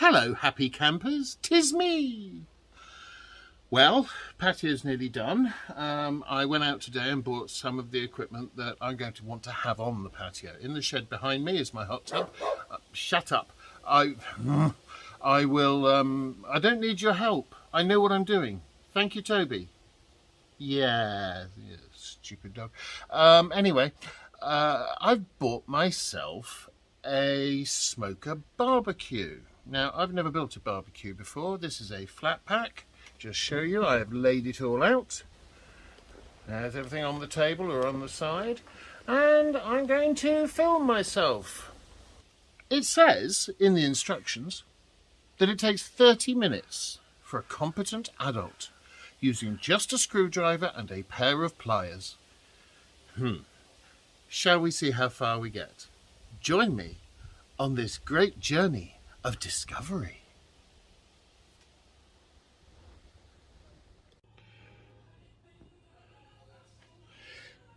Hello, happy campers, 'tis me. Well, patio's nearly done. I went out today and bought some of the equipment that I'm going to want to have on the patio. In the shed behind me is my hot tub. Shut up. I will, I don't need your help. I know what I'm doing. Thank you, Toby. Yeah, stupid dog. Anyway, I've bought myself a smoker barbecue. Now, I've never built a barbecue before. This is a flat pack. Just show you, I have laid it all out. There's everything on the table or on the side. And I'm going to film myself. It says in the instructions that it takes 30 minutes for a competent adult using just a screwdriver and a pair of pliers. Shall we see how far we get? Join me on this great journey of discovery.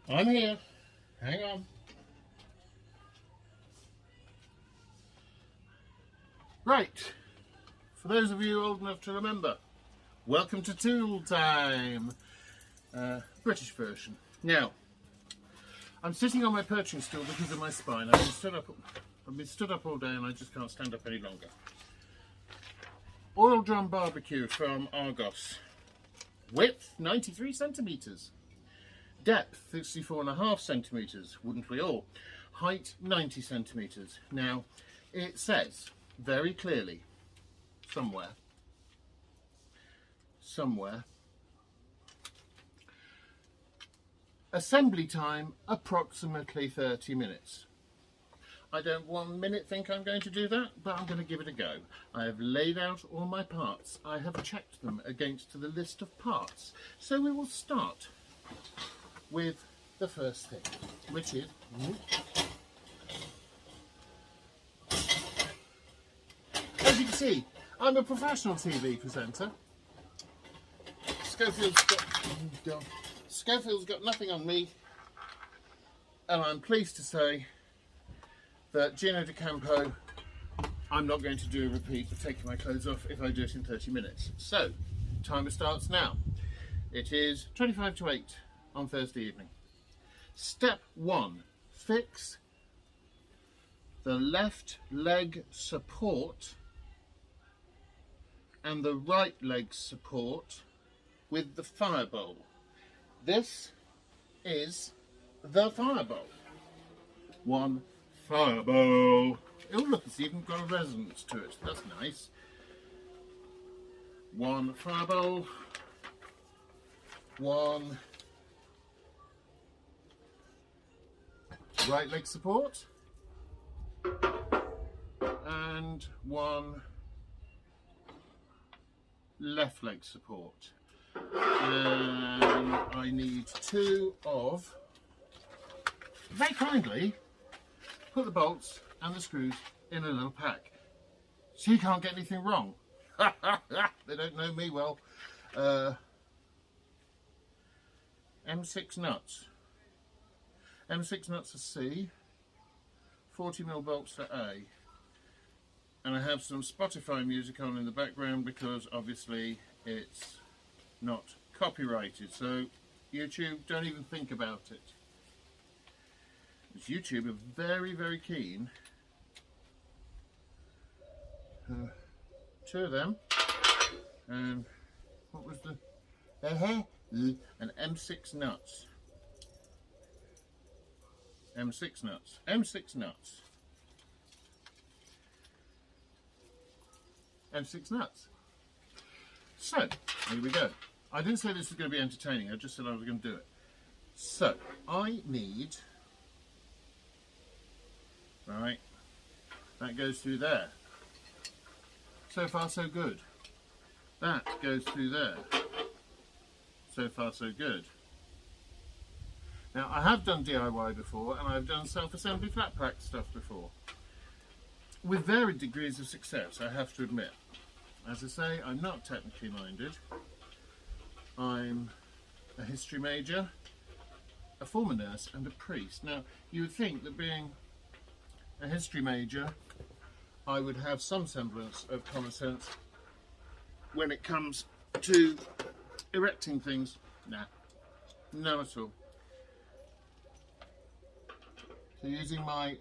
I'm here. Hang on. Right. For those of you old enough to remember, welcome to Tool Time. British version. Now, I'm sitting on my perching stool because of my spine. I've been stood up all day and I just can't stand up any longer. Oil drum barbecue from Argos. Width 93 centimetres. Depth 64.5 centimetres, wouldn't we all? Height 90 centimetres. Now, it says very clearly, somewhere, assembly time approximately 30 minutes. I don't 1 minute think I'm going to do that, but I'm going to give it a go. I have laid out all my parts. I have checked them against the list of parts. So we will start with the first thing, which is as you can see, I'm a professional TV presenter. Schofield's got nothing on me, and I'm pleased to say that Gino D'Acampo, I'm not going to do a repeat of taking my clothes off if I do it in 30 minutes. So, timer starts now. It is 25 to 8 on Thursday evening. Step 1, fix the left leg support and the right leg support with the fire bowl. This is the fire bowl. One fire bowl. Oh look, it's even got a resonance to it. That's nice. One fire bowl. One right leg support. And one left leg support. And I need two of, very kindly, put the bolts and the screws in a little pack. So you can't get anything wrong. They don't know me well. M6 nuts. M6 nuts are C, 40mm bolts are A. And I have some Spotify music on in the background because obviously it's not copyrighted. So YouTube, don't even think about it. Because YouTube are very, very keen. Two of them. And what was the... and M6 nuts. M6 nuts. M6 nuts. M6 nuts. So, here we go. I didn't say this was going to be entertaining, I just said I was going to do it. So, I need... Right, that goes through there. So far so good. That goes through there. So far so good. Now I have done DIY before and I've done self-assembly flat pack stuff before. With varied degrees of success, I have to admit. As I say, I'm not technically minded. I'm a history major, a former nurse and a priest. Now you would think that being a history major I would have some semblance of common sense when it comes to erecting things. Nah, none at all. So using my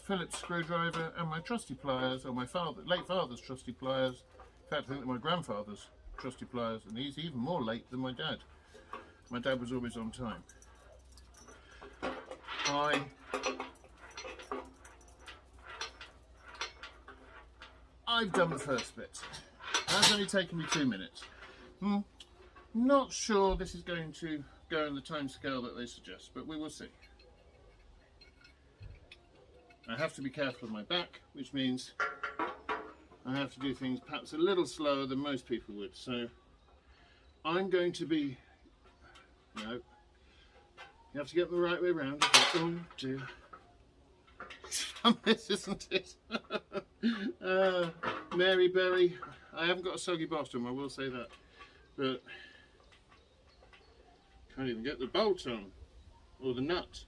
Phillips screwdriver and my trusty pliers, or my late father's trusty pliers. In fact, I think they're my grandfather's trusty pliers, and he's even more late than my dad. My dad was always on time. I've done the first bit. That's only taken me 2 minutes. Not sure this is going to go in the time scale that they suggest, but we will see. I have to be careful of my back, which means I have to do things perhaps a little slower than most people would. So I'm going to be, no, you have to get them the right way around. Oh dear. It's fun this, isn't it? Mary Berry, I haven't got a soggy bottom, I will say that. But can't even get the bolt on, or the nut.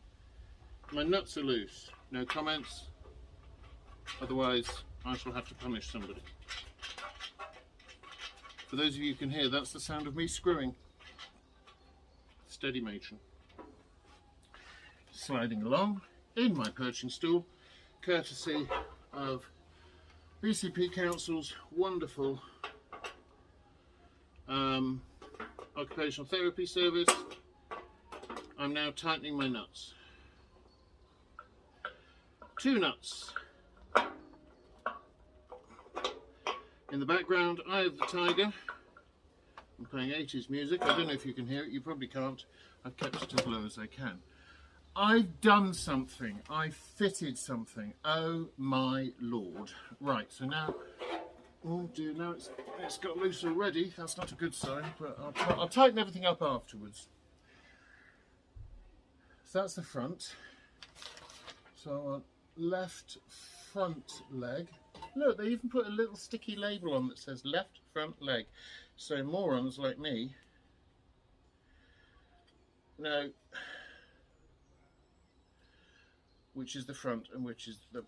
My nuts are loose. No comments, otherwise I shall have to punish somebody. For those of you who can hear, that's the sound of me screwing. Steady matron. Sliding along in my perching stool, courtesy of BCP Council's wonderful occupational therapy service. I'm now tightening my nuts. 2 nuts. In the background, Eye of the Tiger. I'm playing 80s music. I don't know if you can hear it. You probably can't. I've kept it as low as I can. I've done something. I fitted something. Oh my lord. Right, so now, oh dear, now it's got loose already. That's not a good sign, but I'll tighten everything up afterwards. So that's the front. So I want left front leg. Look, they even put a little sticky label on that says left front leg. So morons like me know which is the front and which is the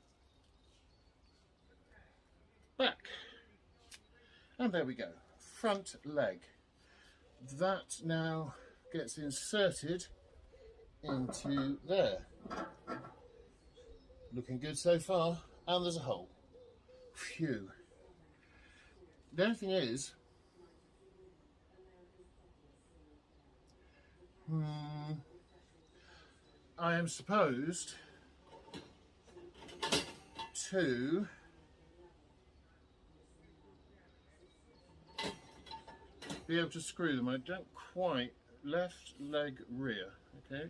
back. And there we go, front leg. That now gets inserted into there. Looking good so far, and there's a hole. Phew. The only thing is, I am supposed to be able to screw them. I don't quite, left leg rear, okay?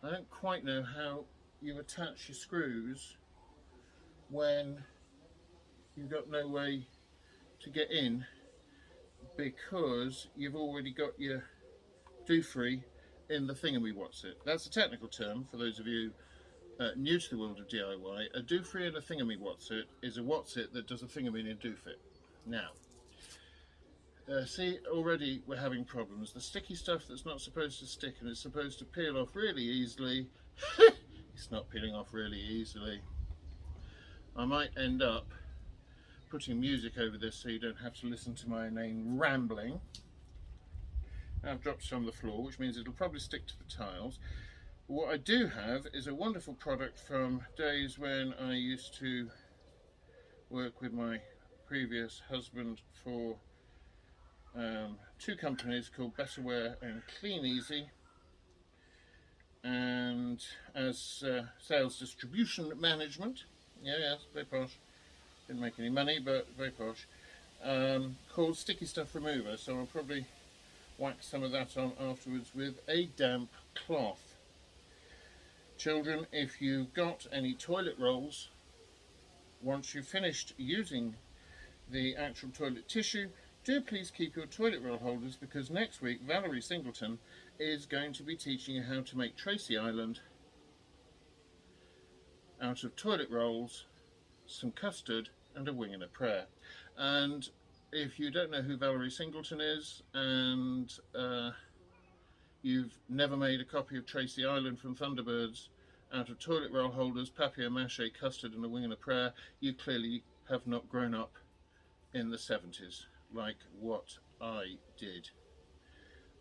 I don't quite know how you attach your screws when you've got no way to get in, because you've already got your do-free in the thingamywhatsit. That's a technical term for those of you new to the world of DIY. A do-free and a thingamywhatsit is a whatsit that does a thingamy and a do-fit. Now, see, already we're having problems. The sticky stuff that's not supposed to stick and is supposed to peel off really easily, it's not peeling off really easily. I might end up putting music over this so you don't have to listen to my inane rambling. I've dropped some on the floor, which means it'll probably stick to the tiles. What I do have is a wonderful product from days when I used to work with my previous husband for 2 companies called Betterware and Clean Easy, and as sales distribution management. Yeah, very posh. Didn't make any money, but very posh. Called Sticky Stuff Remover. So I'll probably whack some of that on afterwards with a damp cloth. Children, if you've got any toilet rolls, once you've finished using the actual toilet tissue, do please keep your toilet roll holders, because next week Valerie Singleton is going to be teaching you how to make Tracy Island out of toilet rolls, some custard and a wing and a prayer. And if you don't know who Valerie Singleton is, and you've never made a copy of Tracy Island from Thunderbirds out of toilet roll holders, papier-mâché, custard and a wing and a prayer, you clearly have not grown up in the 70s like what I did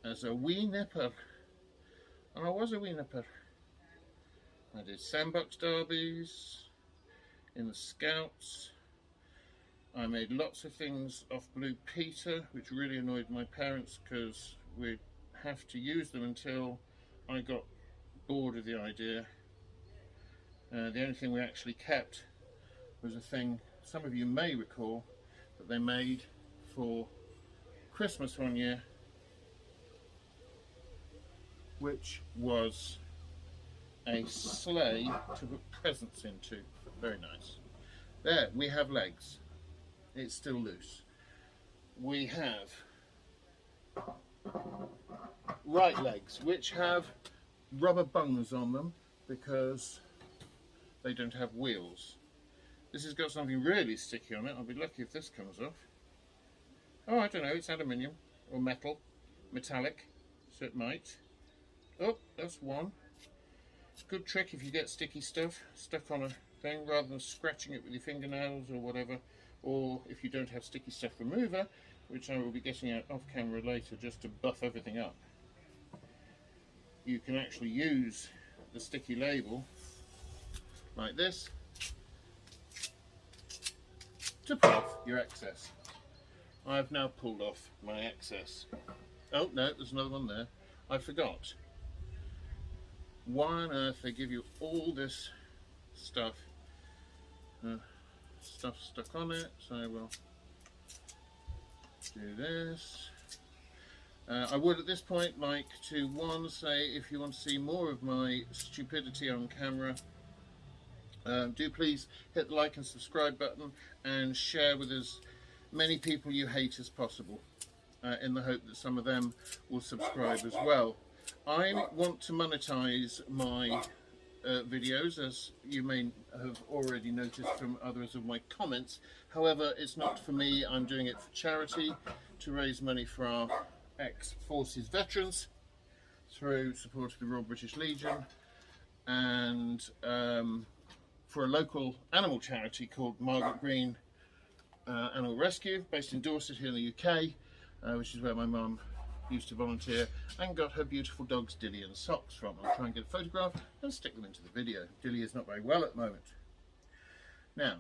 as a wee nipper. And I was a wee nipper. I did sandbox derbies in the Scouts. I made lots of things off Blue Peter, which really annoyed my parents because we'd have to use them until I got bored of the idea. The only thing we actually kept was a thing some of you may recall that they made for Christmas one year, which was a sleigh to put presents into. Very nice. There, we have legs. It's still loose. We have right legs, which have rubber bungs on them because they don't have wheels. This has got something really sticky on it. I'll be lucky if this comes off. Oh, I don't know, it's aluminium or metal, metallic, so it might. Oh, that's one. Good trick if you get sticky stuff stuck on a thing, rather than scratching it with your fingernails or whatever, or if you don't have sticky stuff remover, which I will be getting out off camera later just to buff everything up. You can actually use the sticky label like this to pull off your excess. I've now pulled off my excess. Oh no, there's another one there. I forgot. Why on earth they give you all this stuff stuck on it? So I will do this. I would at this point like to say, if you want to see more of my stupidity on camera, do please hit the like and subscribe button and share with as many people you hate as possible, in the hope that some of them will subscribe as well. I want to monetize my videos, as you may have already noticed from others of my comments. However, it's not for me. I'm doing it for charity, to raise money for our ex-forces veterans through support of the Royal British Legion, and for a local animal charity called Margaret Green Animal Rescue, based in Dorset here in the UK, which is where my mum used to volunteer and got her beautiful dogs Dilly and Socks from. I'll try and get a photograph and stick them into the video. Dilly is not very well at the moment. Now,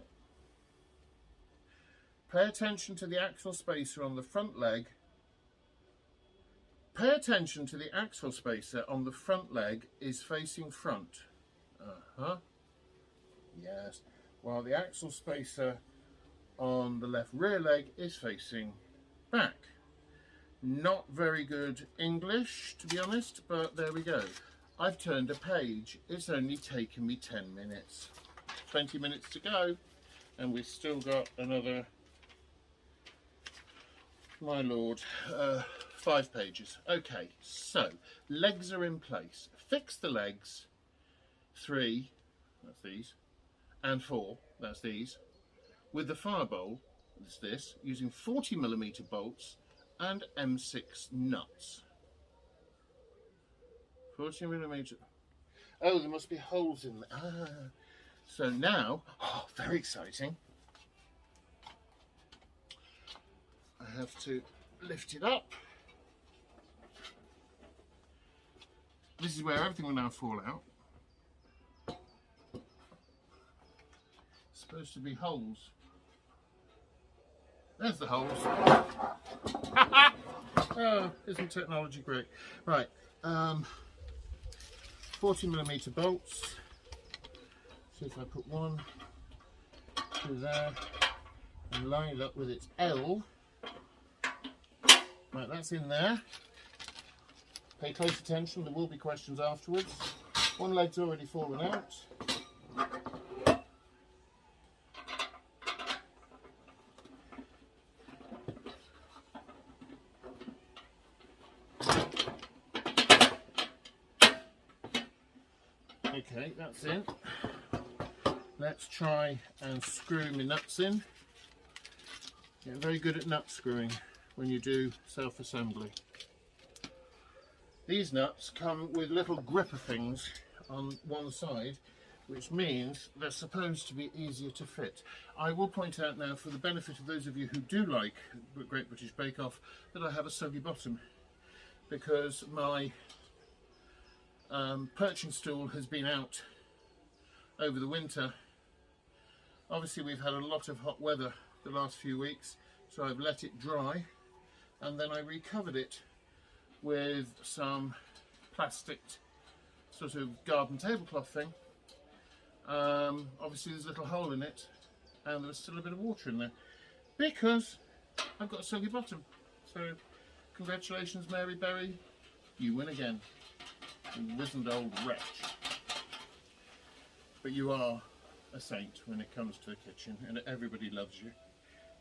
pay attention to the axle spacer on the front leg. Pay attention to the axle spacer on the front leg is facing front. Yes. While the axle spacer on the left rear leg is facing back. Not very good English, to be honest, but there we go. I've turned a page. It's only taken me 10 minutes. 20 minutes to go, and we've still got another, my lord, 5 pages. Okay, so legs are in place. Fix the legs. 3, that's these, and 4, that's these, with the firebowl, that's this, using 40mm bolts and M6 nuts. 40mm. Oh, there must be holes in there. So now, oh, very exciting. I have to lift it up. This is where everything will now fall out. Supposed to be holes. There's the holes. Oh, isn't technology great? Right, 40mm bolts. See if I put one through there and line it up with its L. Right, that's in there. Pay close attention, there will be questions afterwards. One leg's already fallen out. Okay, that's in. Let's try and screw my nuts in. Get very good at nut screwing when you do self-assembly. These nuts come with little gripper things on one side, which means they're supposed to be easier to fit. I will point out now, for the benefit of those of you who do like Great British Bake Off, that I have a soggy bottom, because my perching stool has been out over the winter. Obviously we've had a lot of hot weather the last few weeks, so I've let it dry and then I recovered it with some plastic sort of garden tablecloth thing. Obviously there's a little hole in it and there's still a bit of water in there because I've got a soggy bottom. So congratulations, Mary Berry, you win again, you wizened old wretch. But you are a saint when it comes to the kitchen, and everybody loves you.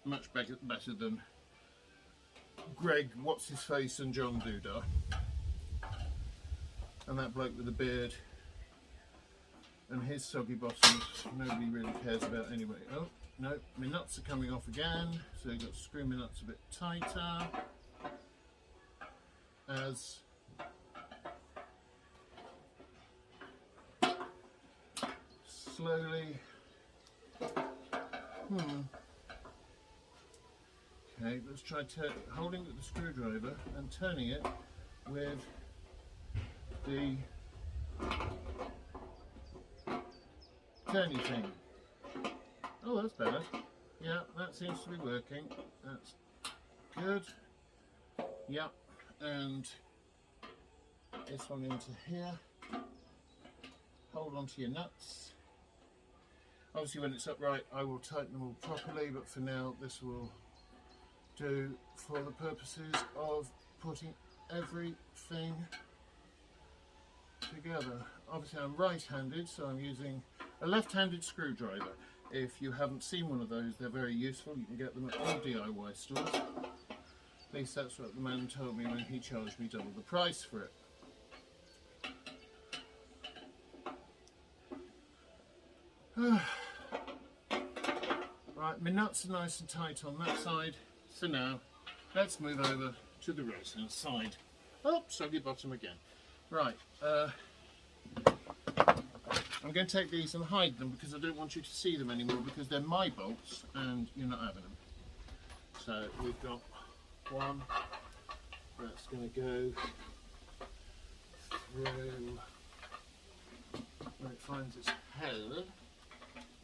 Much better than Greg, what's his face, and John Doodah, and that bloke with the beard and his soggy bottoms. Nobody really cares about anyway. Oh no, my nuts are coming off again, so you've got to screw my nuts a bit tighter as slowly. Okay, let's try holding with the screwdriver and turning it with the turny thing. Oh, that's better. Yeah, that seems to be working. That's good. Yeah, and this one into here. Hold on to your nuts. Obviously when it's upright I will tighten them all properly, but for now this will do for the purposes of putting everything together. Obviously I'm right-handed, so I'm using a left-handed screwdriver. If you haven't seen one of those, they're very useful. You can get them at all DIY stores. At least that's what the man told me when he charged me double the price for it. Right, my nuts are nice and tight on that side, so now let's move over to the right-hand side. Oh, soggy bottom again. Right, I'm going to take these and hide them because I don't want you to see them anymore, because they're my bolts and you're not having them. So we've got one that's going to go through where it finds its head.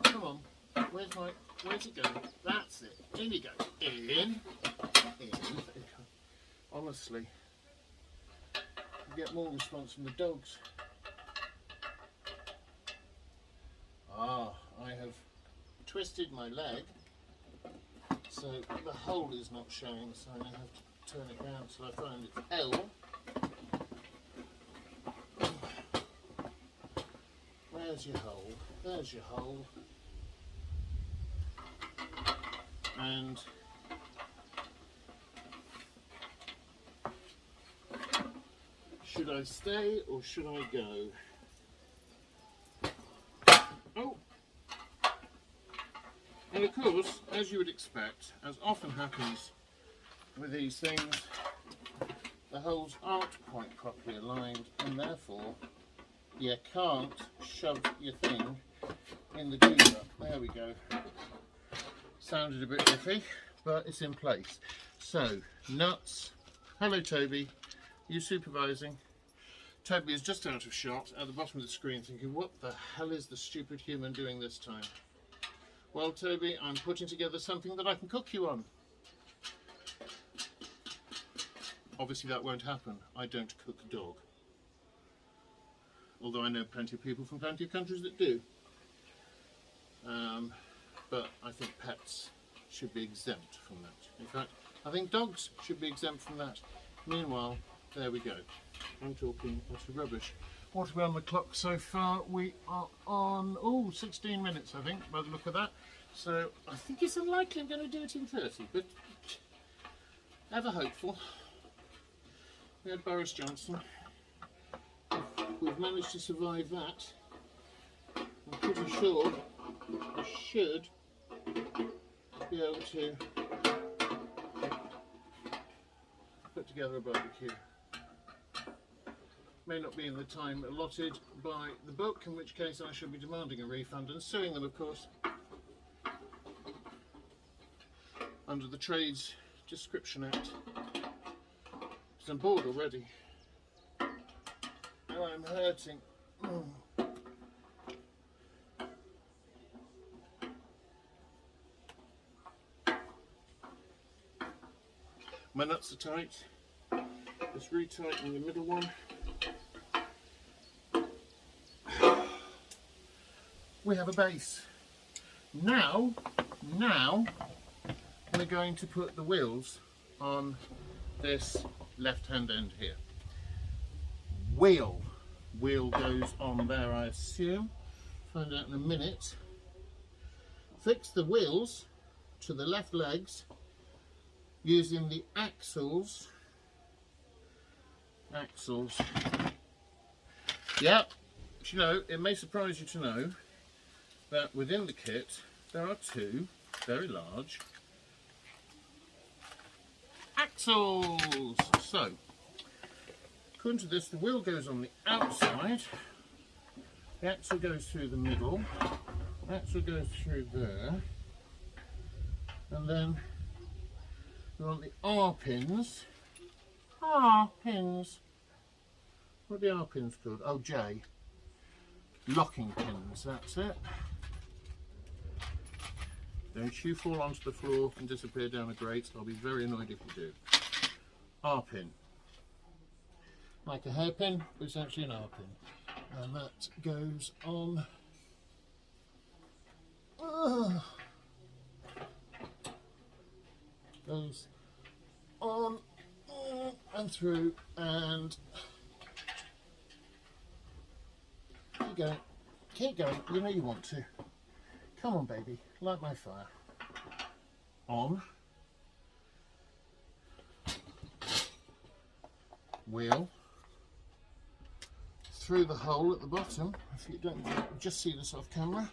Come on, where's it going? That's it. In you go. In. Honestly, you get more response from the dogs. Ah, I have twisted my leg, so the hole is not showing, so I have to turn it around till I find its L. Where's your hole? There's your hole. And should I stay or should I go? Oh! And of course, as you would expect, as often happens with these things, the holes aren't quite properly aligned, and therefore you can't shove your thing in the doodah. There we go. Sounded a bit iffy, but it's in place. So, nuts. Hello Toby, you supervising? Toby is just out of shot at the bottom of the screen thinking, what the hell is the stupid human doing this time? Well Toby, I'm putting together something that I can cook you on. Obviously that won't happen. I don't cook a dog. Although I know plenty of people from plenty of countries that do. But I think pets should be exempt from that. In fact, I think dogs should be exempt from that. Meanwhile, there we go. I'm talking utter rubbish. What are we on the clock so far? We are on, 16 minutes I think, by the look of that. So I think it's unlikely I'm going to do it in 30, but ever hopeful. We had Boris Johnson. We've managed to survive that. I'm pretty sure I should be able to put together a barbecue. may not be in the time allotted by the book, in which case I shall be demanding a refund and suing them, of course, under the Trades Description Act. Because I'm bored already. And I'm hurting. My nuts are tight. Just retightening the middle one. We have a base. Now we're going to put the wheels on this left-hand end here. Wheel goes on there, I assume. Find out in a minute. Fix the wheels to the left legs using the axles. Yep. You know, it may surprise you to know that within the kit there are two very large axles. So, according to this, the wheel goes on the outside, the axle goes through the middle, the axle goes through there, and then we want the R-pins. R-pins. What are the R-pins called? Oh, J. Locking pins, that's it. Don't you fall onto the floor and disappear down a grate. I'll be very annoyed if you do. R-pin. Like a hairpin, but it's actually an R-pin. And that goes on. Goes on and through, and keep going, you know you want to. Come on baby, light my fire. On, wheel, through the hole at the bottom, if you don't just see this off camera,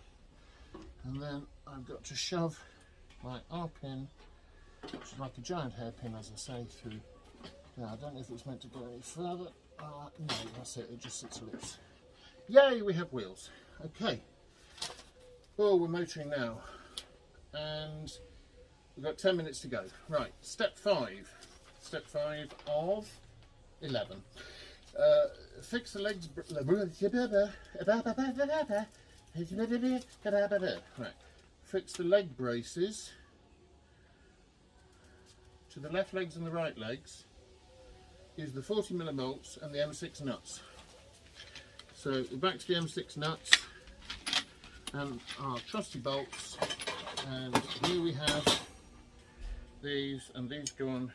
and then I've got to shove my R-pin, which is like a giant hairpin, as I say, through. Now, I don't know if it's meant to go any further. No, that's it just sits loose. Yay, we have wheels. Okay. Oh, we're motoring now. And we've got 10 minutes to go. Right, step 5. Step 5 of 11. Fix the legs. Right. Fix the leg braces to the left legs and the right legs. Use the 40mm bolts and the M6 nuts. So we're back to the M6 nuts and our trusty bolts, and here we have these, and these go on.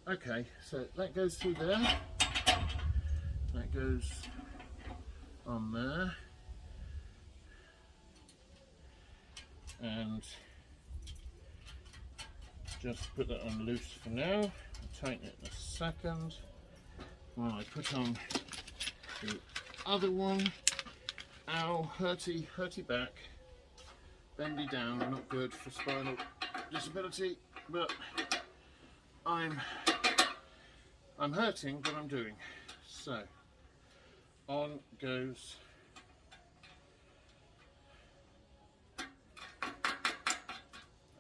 Okay, so that goes through there, that goes on there, and just put that on loose for now. I'll tighten it in a second while I put on the other one. Ow, hurty back, bendy down, not good for spinal disability, but I'm hurting, but I'm doing. So, on goes.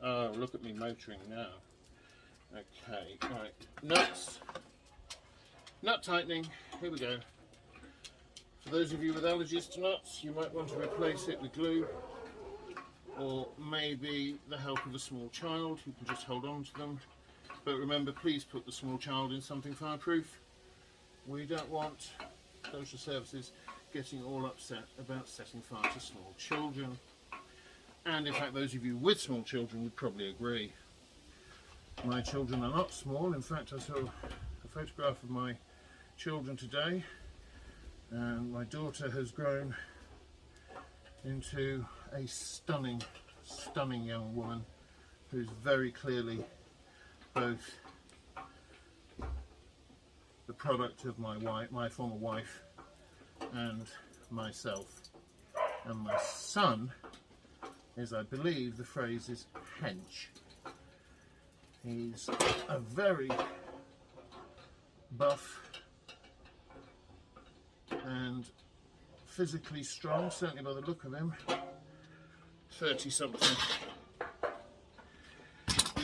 Oh, look at me motoring now. Okay, right, nuts, nut tightening, here we go. For those of you with allergies to nuts, you might want to replace it with glue, or maybe the help of a small child who can just hold on to them. But remember, please put the small child in something fireproof. We don't want social services getting all upset about setting fire to small children. And in fact, those of you with small children would probably agree. My children are not small. In fact, I saw a photograph of my children today, and my daughter has grown into a stunning young woman who's very clearly both the product of my former wife, and myself. And my son is, I believe the phrase is, hench. He's a very buff, and physically strong, certainly by the look of him. 30-something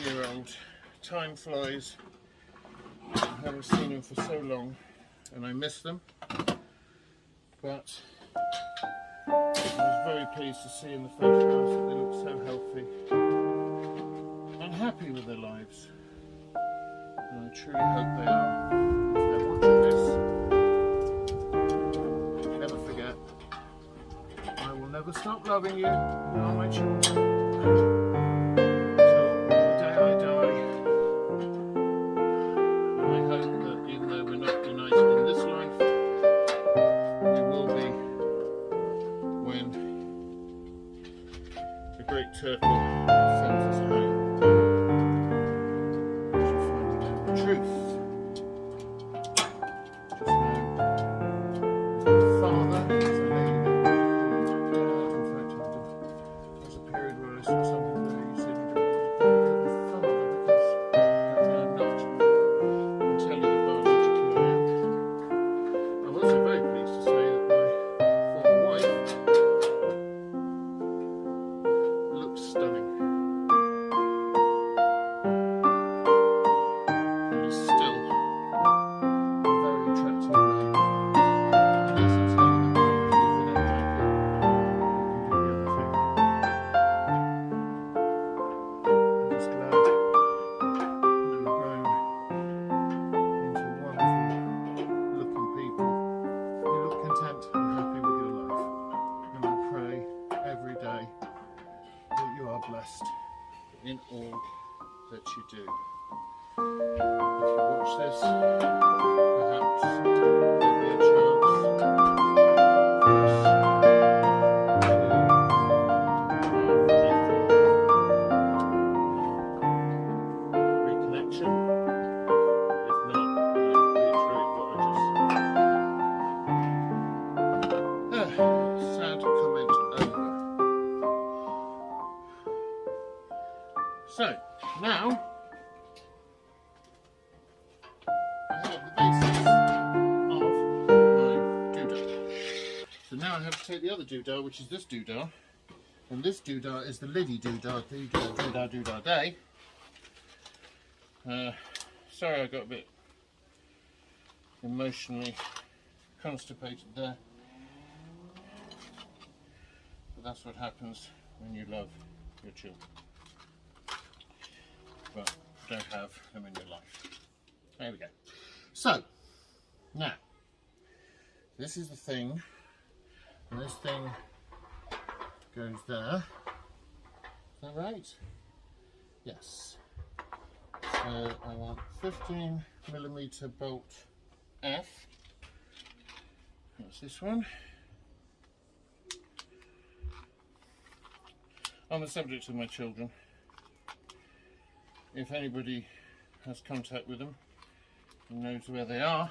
year old. Time flies. I haven't seen him for so long and I miss them, but I was very pleased to see in the photographs that they look so healthy and happy with their lives, and I truly hope they are. If they're watching this, never forget, I will never stop loving you. You are my children. Turtle sends us home. You'll find out the truth. Just know the father is a lady that in fact, there's a period where I saw something where you said you don't want to call me the father because I'm not. And tell you the biologically I am. I'm also very pleased to say that my former wife stunning. And is still a very attractive man. Unless I tell you that if they don't like it, you can do the other thing. I'm just glad that you've grown into wonderful looking people. You look content and happy with your life. And I pray every day that you are blessed in all that you do. If you watch this, perhaps there'll be a chance for us to reconnection. If not, I reiterate what I just sad comment over. So, now I have the basis of my doodah. So now I have to take the other doodah, which is this doodah. And this doodah is the Liddy doodah, doodah day. Sorry I got a bit emotionally constipated there. But that's what happens when you love your children. But don't have them in your life. There we go. So, now, this is the thing, and this thing goes there. Is that right? Yes. So I want 15mm bolt F. That's this one. On the subject of my children, if anybody has contact with them and knows where they are,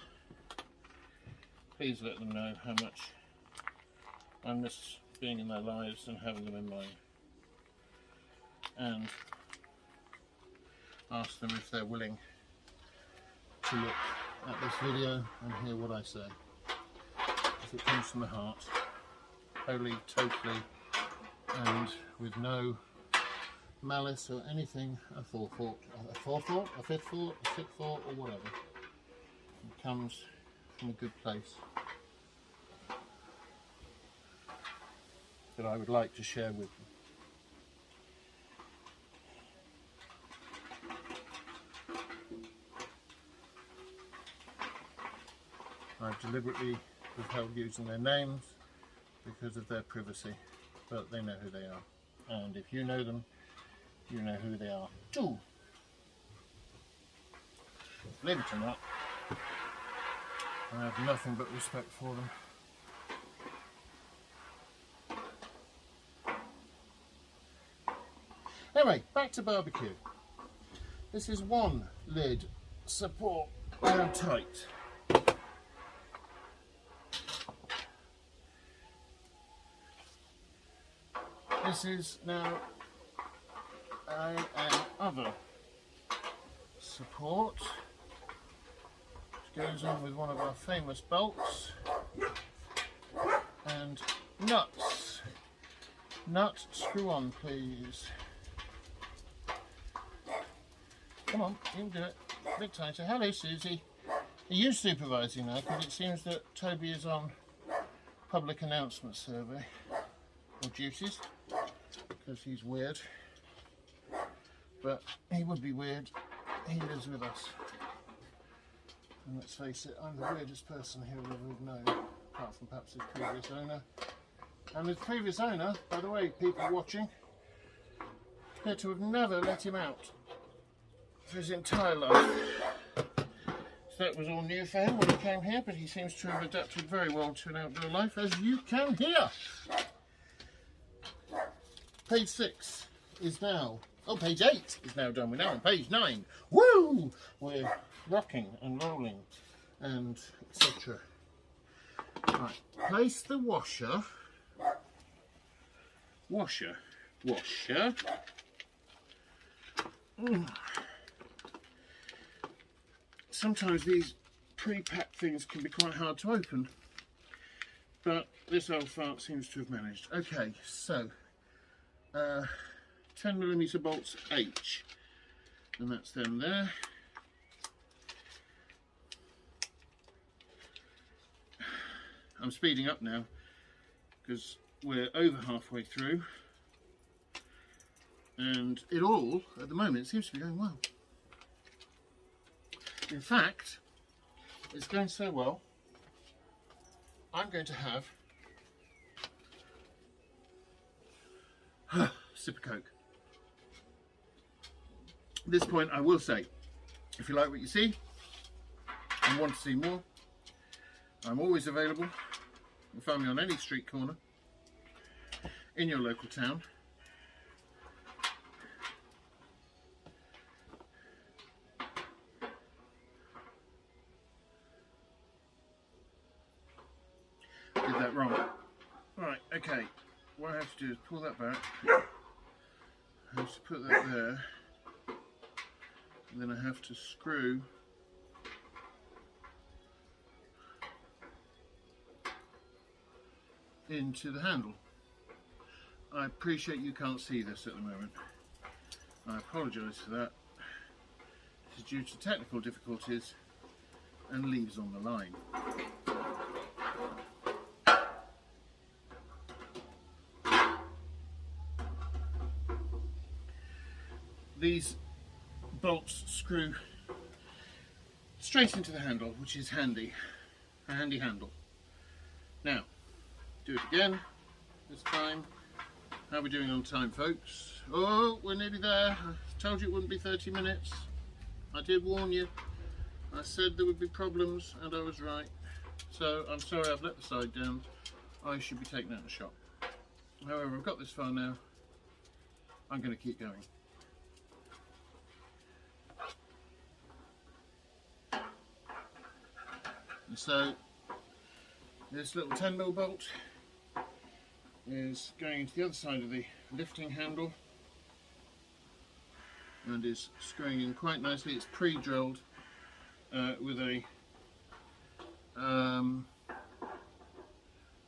please let them know how much I miss being in their lives and having them in mine. And ask them if they're willing to look at this video and hear what I say. Because it comes from the heart, wholly, totally, and with no malice or anything, a forethought, a forethought, a fifth thought, a sixth thought, or whatever. It comes from a good place that I would like to share with you. I've deliberately withheld using their names because of their privacy, but they know who they are. And if you know them, you know who they are too. Believe it or not, I have nothing but respect for them. Anyway, back to barbecue. This is one lid support all tight. This is now another support, which goes on with one of our famous bolts. and nuts. Nut, screw on, please. Come on, you can do it. A bit tighter. Hello, Susie. Are you supervising now? Because it seems that Toby is on public announcement survey or duties, because he's weird. But he would be weird. He lives with us. And let's face it, I'm the weirdest person he'll ever have known, apart from perhaps his previous owner. And his previous owner, by the way, people watching, appear to have never let him out for his entire life. So that was all new for him when he came here, but he seems to have adapted very well to an outdoor life, as you can hear. Page 6 is now, oh, page 8 is now done. We're now on page 9. Woo! We're rocking and rolling and etc. Right, place the washer. Sometimes these pre-packed things can be quite hard to open, but this old fart seems to have managed. Okay, so 10mm bolts H, and that's them there. I'm speeding up now because we're over halfway through, and it all at the moment seems to be going well. In fact, it's going so well, I'm going to have a sip of Coke. At this point, I will say, if you like what you see and want to see more, I'm always available. You can find me on any street corner in your local town. Did that wrong. Right, okay. What I have to do is pull that back. I have to put that there. And then I have to screw into the handle. I appreciate you can't see this at the moment. I apologise for that. This is due to technical difficulties and leaves on the line. These bolts screw straight into the handle, which is handy. A handy handle. Now, do it again, this time. How are we doing on time, folks? Oh, we're nearly there. I told you it wouldn't be 30 minutes. I did warn you. I said there would be problems, and I was right. So, I'm sorry I've let the side down. I should be taking out the shop. However, I've got this far now. I'm going to keep going. And so, this little 10mm bolt is going into the other side of the lifting handle and is screwing in quite nicely. It's pre-drilled with a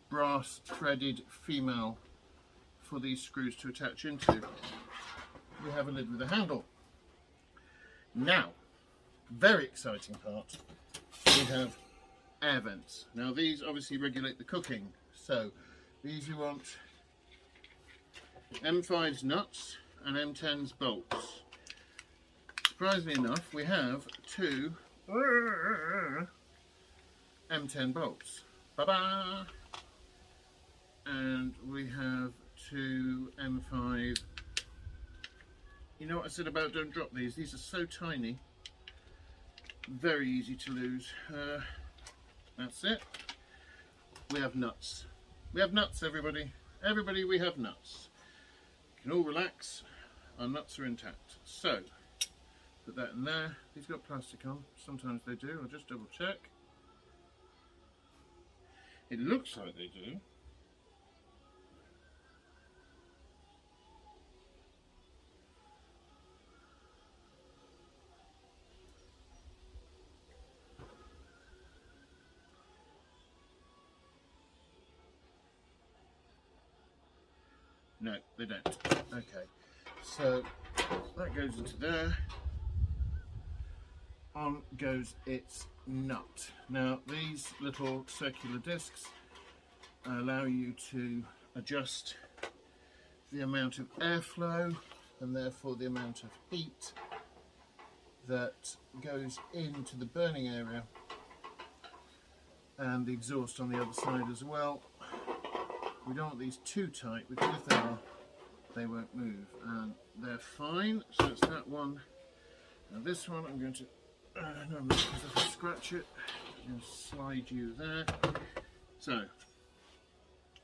brass threaded female for these screws to attach into. We have a lid with a handle. Now, very exciting part, we have air vents. Now these obviously regulate the cooking, so these you want M5's nuts and M10's bolts. Surprisingly enough, we have two M10 bolts. Ba-ba! And we have two M5. You know what I said about don't drop these? These are so tiny, very easy to lose. That's it. We have nuts. We have nuts, everybody. Everybody, we have nuts. You can all relax. Our nuts are intact. So, put that in there. These got plastic on. Sometimes they do. I'll just double check. It looks like they do. No, they don't. Okay, so that goes into there. On goes its nut. Now these little circular discs allow you to adjust the amount of airflow and therefore the amount of heat that goes into the burning area, and the exhaust on the other side as well. We don't want these too tight because if they are, they won't move, and they're fine. So it's that one. Now this one I'm going to no, I'm not, because if I scratch it and slide you there. So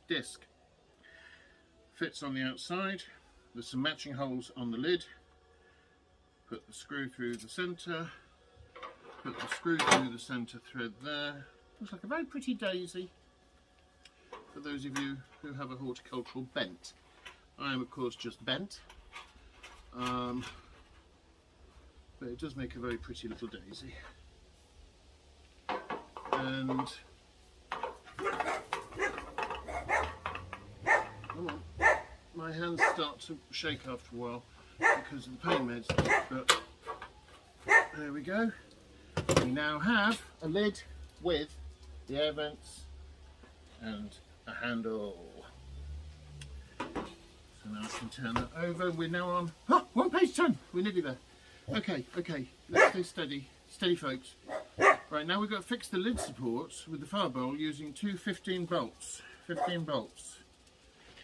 disc fits on the outside. There's some matching holes on the lid. Put the screw through the centre. Put the screw through the centre thread there. Looks like a very pretty daisy for those of you who have a horticultural bent. I am of course just bent, but it does make a very pretty little daisy. And come on, my hands start to shake after a while because of the pain meds, but there we go. We now have a lid with the air vents and a handle. So now I can turn that over. We're now on 1 page 10. We're nearly there. Okay, let's stay steady. Steady, folks. Right, now we've got to fix the lid supports with the fire bowl using two 15 bolts. 15 bolts.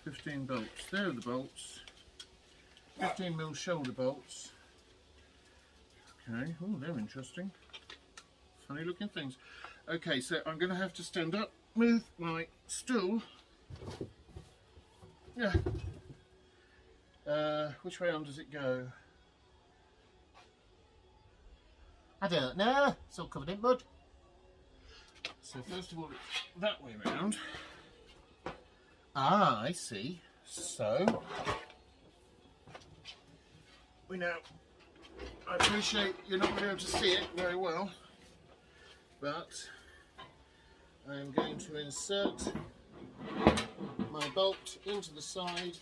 15 bolts. There are the bolts. 15mm shoulder bolts. Okay, oh, they're interesting. Funny looking things. Okay, so I'm going to have to stand up, move my stool. Yeah. Which way on does it go? I don't know. It's all covered in mud. So first of all, it's that way round. Ah, I see. So we now. I appreciate you're not going to be able to see it very well, but I'm going to insert my bolt into the side.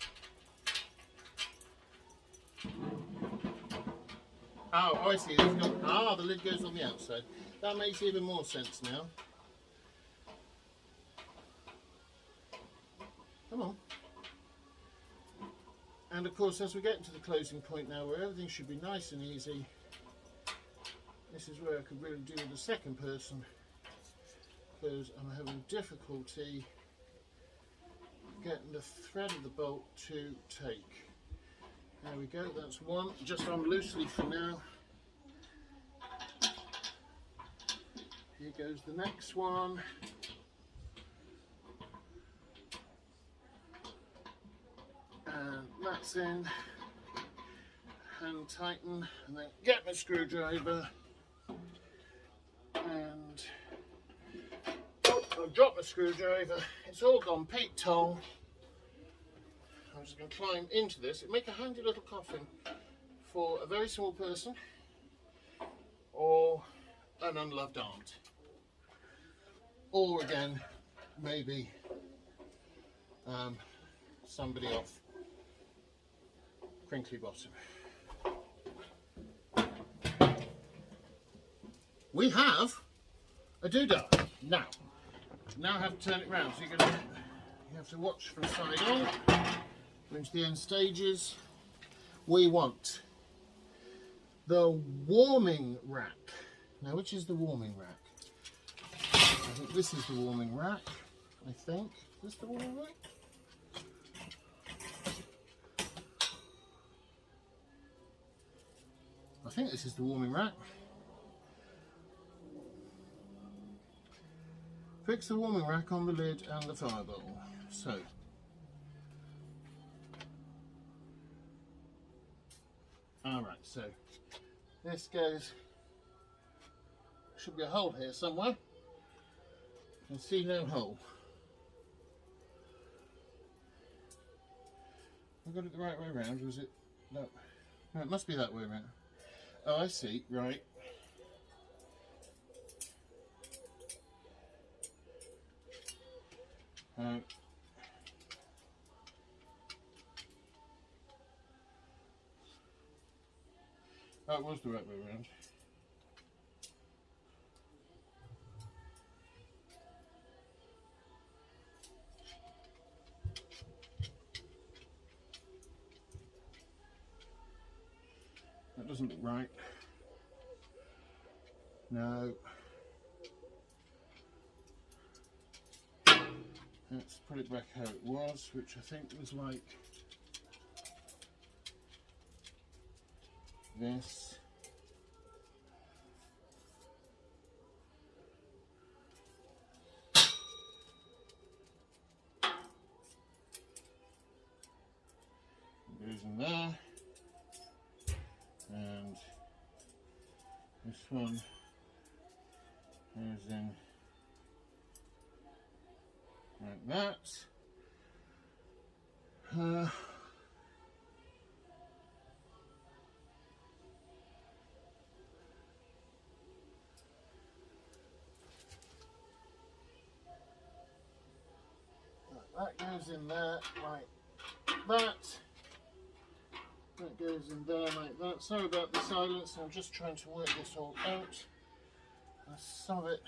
Oh, I see. The lid goes on the outside. That makes even more sense now. Come on. And of course, as we get to the closing point now, where everything should be nice and easy, this is where I could really do with the second person, because I'm having difficulty getting the thread of the bolt to take. There we go, that's one, just on loosely for now. Here goes the next one. And that's in. Hand tighten, and then get my screwdriver. And I've dropped my screwdriver. It's all gone Pete Tong. I'm just going to climb into this. It'll make a handy little coffin for a very small person or an unloved aunt. Or again, maybe somebody off Crinkly Bottom. We have a doodah. Now I have to turn it round. So you have to watch from side on. Into the end stages. We want the warming rack. Now, which is the warming rack? I think this is the warming rack. I think. Is this the warming rack? I think this is the warming rack. Fix the warming rack on the lid and the fire bowl. So, alright, so this goes, should be a hole here somewhere. I can see no hole. I got it the right way around, was it? No, it must be that way around. Oh, I see, right. That was the right way around. That doesn't look right. No. Let's put it back how it was, which I think was like this. It goes in there. And this one goes in like that. That goes in there like that. That goes in there like that. Sorry about the silence, I'm just trying to work this all out. Some of it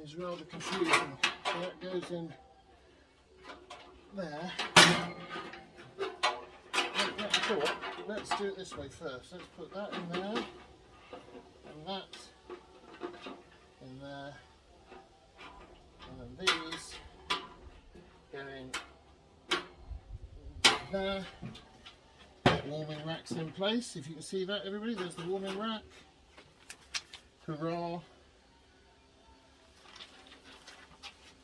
is rather confusing. So that goes in there. Let's do it this way first. Let's put that in there, and that in there, and then these go in there. Warming racks in place. If you can see that, everybody, there's the warming rack. Hurrah!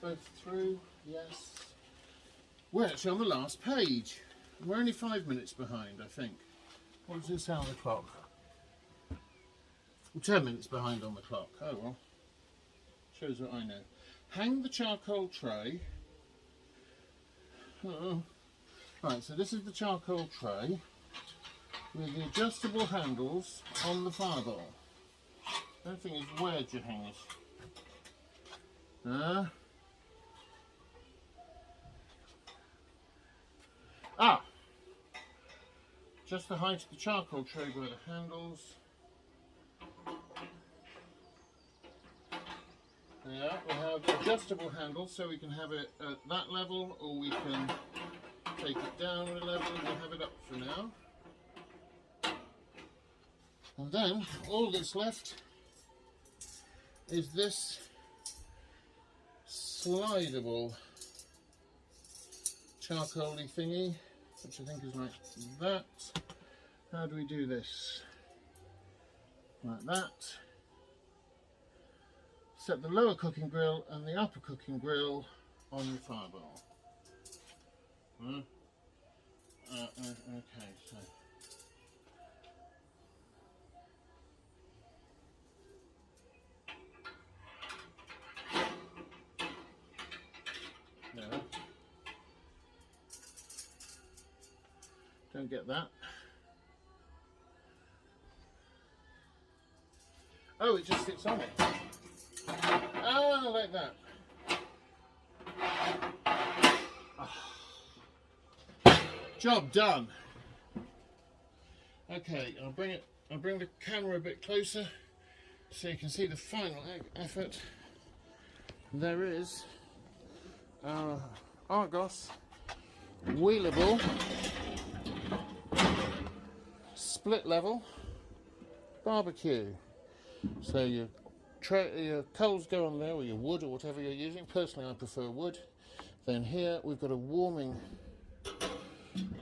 Both through, yes. We're actually on the last page. We're only 5 minutes behind, I think. What does it say on the clock? Well, 10 minutes behind on the clock. Oh well. Shows what I know. Hang the charcoal tray. Right, so this is the charcoal tray with the adjustable handles on the fireball. The only thing is, where do you hang it? Just the height of the charcoal tray by the handles. Yeah, we have adjustable handles, so we can have it at that level, or we can take it down a level and we'll have it up for now. And then all that's left is this slidable charcoal-y thingy, which I think is like that. How do we do this? Like that. Set the lower cooking grill and the upper cooking grill on your fireball. Okay, so no, don't get that. Oh, it just sits on it. Ah, like that. Job done. Okay, I'll bring the camera a bit closer so you can see the final effort. There is our Argos wheelable split level barbecue. So your coals go on there, or your wood, or whatever you're using. Personally, I prefer wood. Then here we've got a warming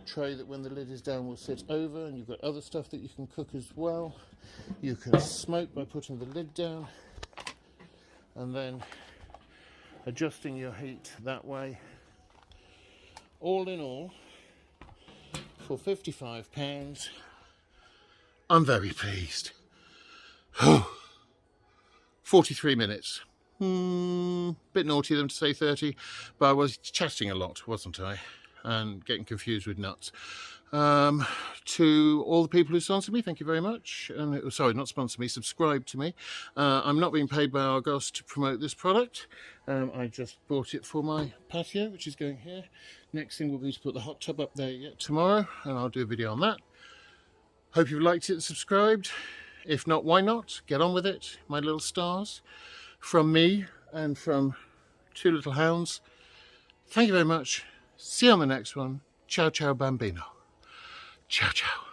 tray that when the lid is down will sit over, and you've got other stuff that you can cook as well. You can smoke by putting the lid down and then adjusting your heat that way. All in all, for £55, I'm very pleased. 43 minutes. Bit naughty of them to say 30, but I was chatting a lot, wasn't I? And getting confused with nuts. To all the people who sponsored me, thank you very much. And sorry, not sponsor me, subscribe to me. I'm not being paid by Argos to promote this product. I just bought it for my patio, which is going here. Next thing will be to put the hot tub up there yet tomorrow, and I'll do a video on that. Hope you've liked it and subscribed. If not, why not? Get on with it, my little stars. From me and from two little hounds, thank you very much. See you on the next one. Ciao, ciao, bambino. Ciao, ciao.